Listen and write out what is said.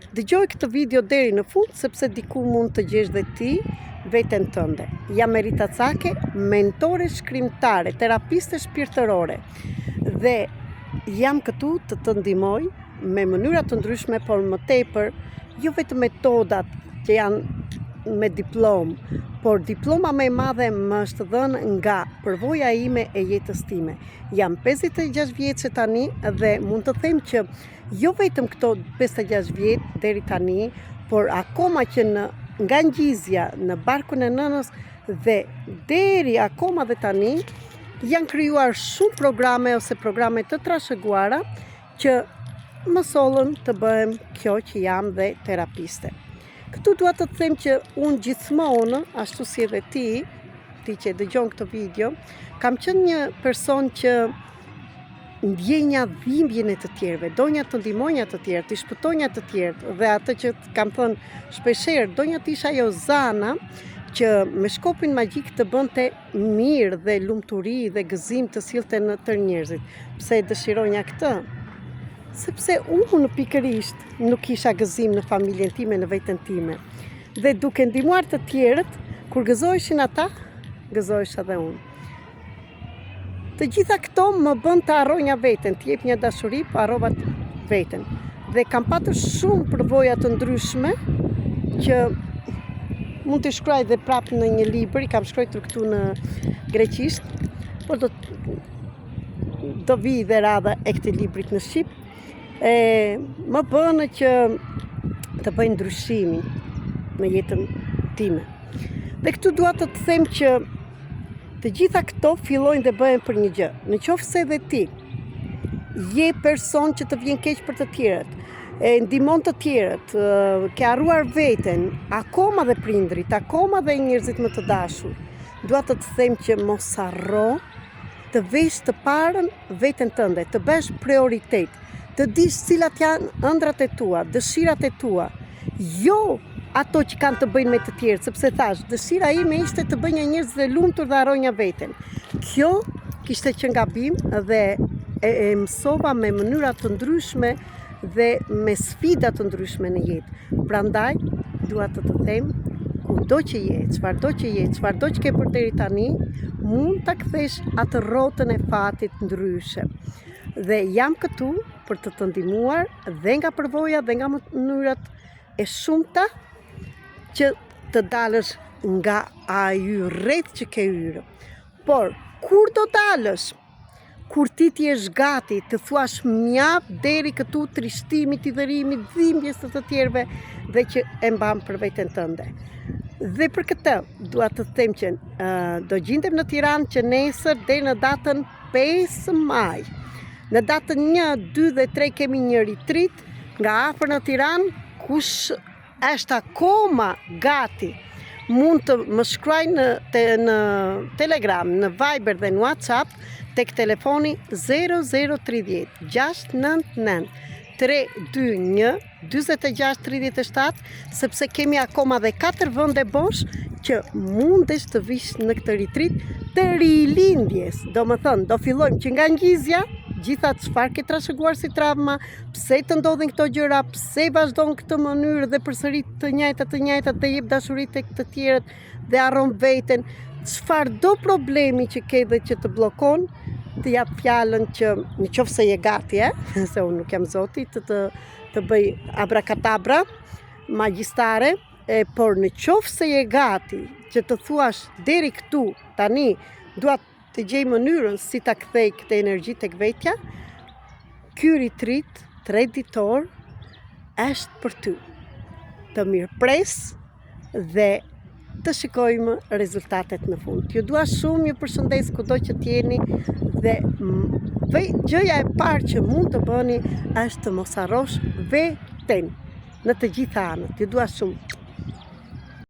Dëgjoj këtë video deri në fund sepse diku mund të gjesh dhe ti veten tënde. Jam Merita Cake, mentore shkrimtare, terapiste shpirtërore dhe jam këtu të të ndihmoj me mënyra të ndryshme, por më tepër jo vetëm metodat që janë me diplomë, por diploma më e madhe më është dhënë nga përvoja ime e jetës time. Jam 56 vjeçë tani dhe mund të them që jo vetëm këto 56 vjet deri tani, por akoma që nga ngjizja në barkun e nënës dhe deri akoma dhe tani janë krijuar shumë programe ose programe të trashëguara që më sollën të bëhem kjo që jam dhe terapiste. Këtu dua të them që unë gjithmonë, ashtu si edhe ti që dëgjon këtë video, kam qenë një person që ndjenja dhimbjen e të tjerëve, donja të ndihmonja të tjerë, të shpëtonja të tjerë dhe atë që kam thënë shpeshherë, donja të isha ajo zana që me shkopin magjik të bënte mirë dhe lumturi dhe gëzim të sillte në tërë njerëzit. Pse dëshironja këtë? Sepse unë pikërisht nuk kisha gëzim në familjen time, në veten time. Dhe duke ndihmuar të tjerët, kur gëzoheshin ata, gëzohesha edhe unë. Të gjitha këto më bën të harronja veten, të jep një dashuri, po harrova veten. Dhe kam patur shumë përvoja të ndryshme që mund të shkruaj dhe prapë në një libër, i kam shkruar këtu në greqisht, por do vi dhe radha e këtij librit në shqip. Më bënë që të bëj ndryshimin në jetën time. Dhe këtu dua të them që të gjitha këto fillojnë dhe bëhen për një gjë. Në qoftë se dhe ti je person që të vjen keq për të tjerët, ndihmon të tjerët, ke harruar veten, akoma dhe prindrit, akoma dhe njerëzit më të dashur, dua të them që mos harro të vesh të parën veten tënde, të bësh prioritet, të dish cilat janë ëndrat e tua, dëshirat e tua, jo ato që kanë të bëjnë me të tjerë, sepse thash, dëshira ime ishte të bëj një njerëz të lumtur dhe harronja veten. Kjo kishte qenë gabim dhe e mësova me mënyra të ndryshme dhe me sfida të ndryshme në jetë. Prandaj dua të them, kudo që je, çfarëdo që je, çfarëdo që ke bërë deri tani, mund ta kthesh atë rrotën e fatit ndryshe. Dhe jam këtu për të ndihmuar dhe nga përvoja dhe nga mënyrat e shumta që të dalësh nga ai rreth që ke hyrë. Por kur do dalësh? Kur ti je gati të thuash mjaft deri këtu trishtimit, i dërimit, dhimbjes të tjerëve dhe që e mban për veten tënde. Dhe për këtë dua të them që do gjendem në Tiranë që nesër deri në datën 5 maj. Në datën 1, 2 dhe 3 kemi një retreat nga afër në Tiranë, kush është akoma gati mund të më shkruaj në Telegram, në Viber dhe në WhatsApp tek telefoni 0030 699 321 4637, sepse kemi akoma dhe 4 vende bosh që mundesh të vish në këtë retreat të rilindjes. Do fillojmë që nga ngjizja, gjitha çfarë ke trashëguar si travma, pse të ndodhin këto gjëra, pse vazhdon këtë mënyrë dhe përsërit të njëjtat dhe jep dashuri tek të tjerët dhe harron veten, çfarëdo problemi që ke dhe që të bllokon, të jap fjalën që në qoftë se je gati, se unë nuk jam zoti të bëj abrakatabra magjistare, por në qoftë se je gati që të thuash deri këtu tani dua të gjej mënyrën si ta kthej këtë energji tek vetja, ky retreat 3 ditor është për ty. Të mirëpres dhe të shikojmë rezultatet në fund. Ju dua shumë, ju përshëndes kudo që t'jeni dhe gjëja e parë që mund të bëni është të mos harrosh veten në të gjitha anët. Ju dua shumë.